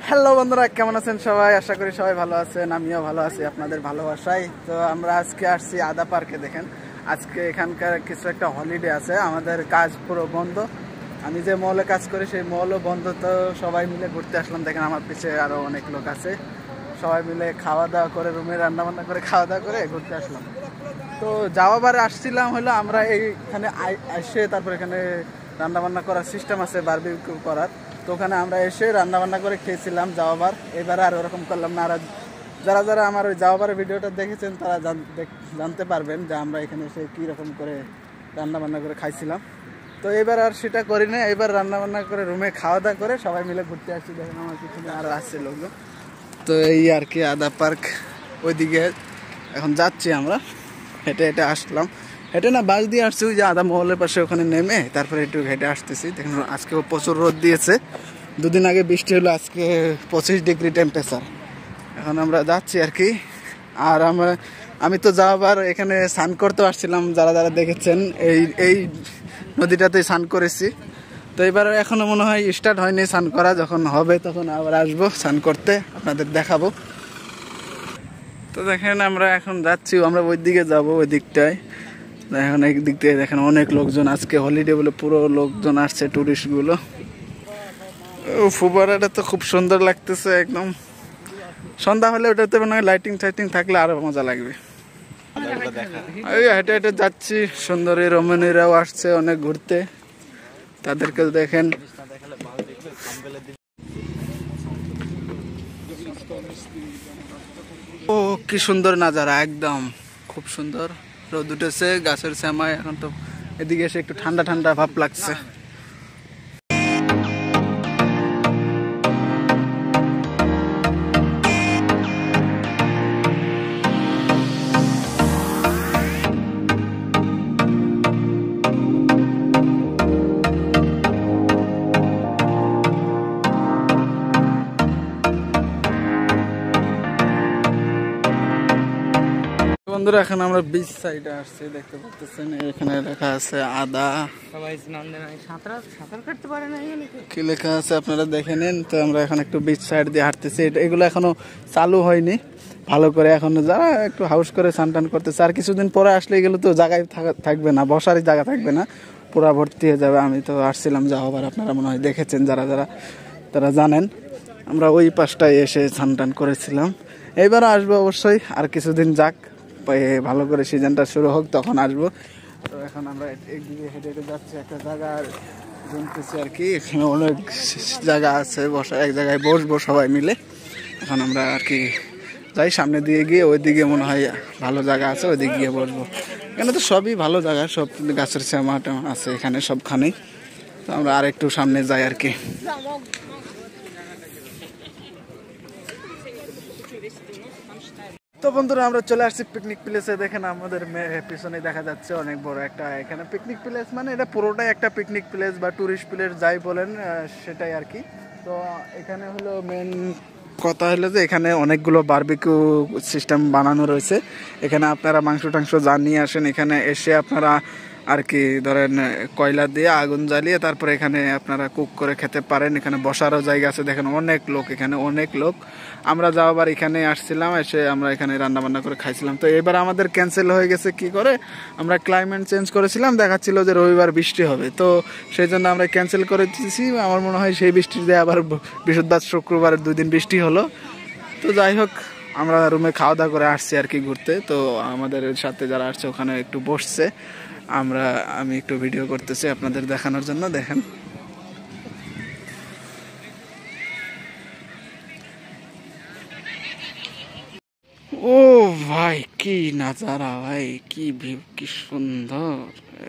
Hello বন্ধুরা, কেমন আছেন সবাই? আশা করি সবাই ভালো আছেন, আমিও ভালো আছি আপনাদের ভালোবাসায়। তো আমরা আজকে আসছি আদা পার্কে। দেখেন আজকে এখানকার কিছু একটা হলিডে আছে, আমাদের কাজ পুরো বন্ধ। আমি যে মলে কাজ করি সেই মলও বন্ধ, তো সবাই মিলে ঘুরতে আসলাম। দেখেন আমার পিছে আরও অনেক লোক আছে, সবাই মিলে খাওয়া দাওয়া করে, রুমে রান্নাবান্না করে খাওয়া দাওয়া করে ঘুরতে আসলাম। তো যাওয়াবার আসছিলাম হলো আমরা এইখানে এসে তারপর এখানে রান্নাবান্না করার সিস্টেম আছে, বারবিকিউ করার। তো ওখানে আমরা এসে রান্নাবান্না করে খেয়েছিলাম যাওয়াবার। এবারে আর ওরকম করলাম না। আর যারা যারা আমার ওই যাওয়াবারের ভিডিওটা দেখেছেন তারা জানতে পারবেন যে আমরা এখানে এসে কীরকম করে রান্নাবান্না করে খাইছিলাম। তো এবার আর সেটা করি না, এবার রান্নাবান্না করে রুমে খাওয়া দাওয়া করে সবাই মিলে ঘুরতে আসছি। দেখেন আমার পিছনে আরও আসছে লোকজন। তো এই আর কি আদা পার্ক, ওইদিকে এখন যাচ্ছি আমরা। হেঁটে হেঁটে আসলাম, হেঁটে না বাস দিয়ে আসছি, ওই যে আদা মহলের পাশে ওখানে নেমে তারপরে একটু হেঁটে আসতেছি। দেখুন আজকেও প্রচুর রোদ দিয়েছে, দুদিন আগে বৃষ্টি হলো, আজকে 25 ডিগ্রি টেম্পারেচার। এখন আমরা যাচ্ছি আর কি। আর আমি তো যাওয়াবার এখানে স্নান করতে আসছিলাম, যারা যারা দেখেছেন এই নদীটাতেই স্নান করেছি। তো এবার এখনো মনে হয় স্টার্ট হয়নি স্নান করা, যখন হবে তখন আবার আসবো স্নান করতে, আপনাদের দেখাবো। তো দেখেন আমরা এখন যাচ্ছি, আমরা ওই দিকে যাবো, ওই দিকটায়। এখন এক দিক থেকে দেখেন অনেক লোকজন, আজকে হলিডে বলে পুরো লোকজন আসছে, টুরিস্ট গুলো। ফুবারাটা তো খুব সুন্দর লাগতেছে একদম। সন্ধ্যা হলে ওটাতে মনে হয় লাইটিং টাইটিং থাকলে আরো মজা লাগবে। হেঁটে হেঁটে যাচ্ছি, সুন্দরী রমণীরাও আসছে অনেক ঘুরতে, তাদেরকে দেখেন। ও কি সুন্দর নাজারা, একদম খুব সুন্দর। রোদ উঠেছে, গাছের শ্যামায় এখন তো এদিকে এসে একটু ঠান্ডা ঠান্ডা ভাব লাগছে। বন্ধুরা এখন আমরা বিচ সাইডে আসছি, দেখতে পাচ্ছেন এখানে লেখা আছে আদা। কি লেখা আছে আপনারা দেখে নেন। তো আমরা এখন একটু বিচ সাইড দিয়ে হাঁটতেছি। এগুলো এখনো চালু হয়নি ভালো করে, এখন যারা একটু হাউস করে স্নান করতেছে। আর কিছুদিন পরে আসলে এগুলো তো জায়গায় থাকবে না, বসারই জায়গা থাকবে না, পুরা ভর্তি হয়ে যাবে। আমি তো আসছিলাম যাওয়াবার, আপনারা মনে হয় দেখেছেন, যারা যারা তারা জানেন। আমরা ওই পাশটায় এসে স্নান করেছিলাম। এইবার আসবো অবশ্যই, আর কিছুদিন যাক, ভালো করে সিজনটা শুরু হোক, তখন আসবো। তো এখন আমরা একদিকে হেঁটে হেঁটে যাচ্ছি, একটা জায়গা জমতেছি আর কি। এখানে অনেক জায়গা আছে বসা, এক জায়গায় বসবো সবাই মিলে। এখন আমরা আর কি যাই সামনে দিয়ে গিয়ে, ওইদিকে মনে হয় ভালো জায়গা আছে, ওইদিকে গিয়ে বসবো। এখানে তো সবই ভালো জায়গা, সব গাছের শ্যামা আছে এখানে সবখানেই। তো আমরা আর একটু সামনে যাই আর কি। তো বন্ধুরা আমরা চলে আসছি পিকনিক প্লেসে। দেখেন আমাদের পিছনে দেখা যাচ্ছে অনেক বড় একটা এখানে পিকনিক প্লেস, মানে এটা পুরোটাই একটা পিকনিক প্লেস বা টুরিস্ট প্লেস যাই বলেন, সেটাই আর কি। তো এখানে হলো মেন কথা হলো যে এখানে অনেকগুলো বারবিকিউ সিস্টেম বানানো রয়েছে। এখানে আপনারা মাংস টাংস যা নিয়ে আসেন, এখানে এসে আপনারা আর কি ধরেন কয়লা দিয়ে আগুন জ্বালিয়ে তারপরে এখানে আপনারা কুক করে খেতে পারেন। এখানে বসারও জায়গা আছে, দেখেন অনেক লোক, এখানে অনেক লোক। আমরা যাওয়াবার এখানে আসছিলাম, এসে আমরা এখানে রান্না বান্না করে খাইছিলাম। তো এবার আমাদের ক্যান্সেল হয়ে গেছে, কি করে, আমরা ক্লাইমেট চেঞ্জ করেছিলাম, দেখাচ্ছিল যে রবিবার বৃষ্টি হবে, তো সেই জন্য আমরা ক্যান্সেল করে দিয়েছি। আমার মনে হয় সেই বৃষ্টি দিয়ে আবার বৃহস্পতিবার শুক্রবার 2 দিন বৃষ্টি হলো। তো যাই হোক, আমরা রুমে খাওয়া দাওয়া করে আসছি আর কি ঘুরতে। তো আমাদের সাথে যারা আসছে ওখানে একটু বসছে, আমি একটু ভিডিও করতেছি আপনাদের দেখানোর জন্য। দেখেন ও ভাই, কি নাজারা ভাই, কি ভিউ, কি সুন্দর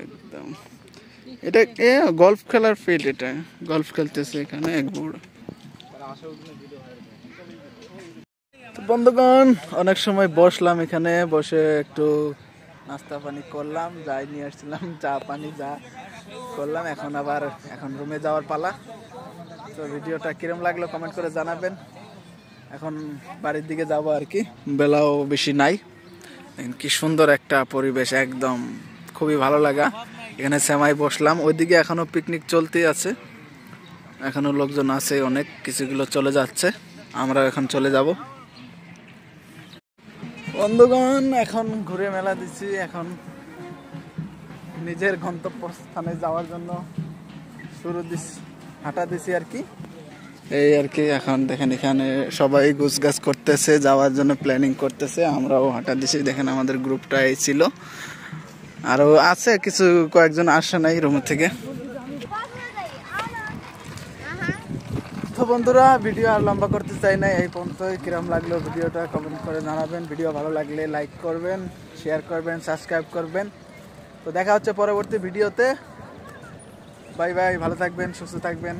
একদম। এটা গলফ খেলার ফিল্ড, এটা গলফ খেলতেছে এখানে এক বুড়ো। বন্ধুগণ অনেক সময় বসলাম এখানে, বসে একটু নাস্তা পানি করলাম, যাই নিয়ে আসছিলাম চা পানি যা করলাম। এখন রুমে যাওয়ার পালা। তো ভিডিওটা কিরম লাগলো কমেন্ট করে জানাবেন। এখন বাড়ির দিকে যাবো আর কি, বেলাও বেশি নাই। কি সুন্দর একটা পরিবেশ, একদম খুবই ভালো লাগা। এখানে সেমাই বসলাম, ওইদিকে এখনো পিকনিক চলতেই আছে, এখনো লোকজন আছে অনেক, কিছুগুলো চলে যাচ্ছে। আমরা এখন চলে যাব। বন্ধুগণ এখন ঘুরে মেলা দিচ্ছি, এখন নিজের গন্তব্যস্থানে যাওয়ার জন্য হাঁটা দিছি আর কি। এই আর কি এখন দেখেন এখানে সবাই গুছগাছ করতেছে, যাওয়ার জন্য প্ল্যানিং করতেছে, আমরাও হাঁটা দিছি। দেখেন আমাদের গ্রুপটা এই ছিল, আরও আছে কিছু কয়েকজন আসে নাই রুম থেকে। তো বন্ধুরা ভিডিও আর লম্বা করতে চাই না, এই পর্যন্তই। কিরম লাগলো ভিডিওটা কমেন্ট করে জানাবেন। ভিডিও ভালো লাগলে লাইক করবেন, শেয়ার করবেন, সাবস্ক্রাইব করবেন। তো দেখা হচ্ছে পরবর্তী ভিডিওতে। বাই বাই, ভালো থাকবেন, সুস্থ থাকবেন।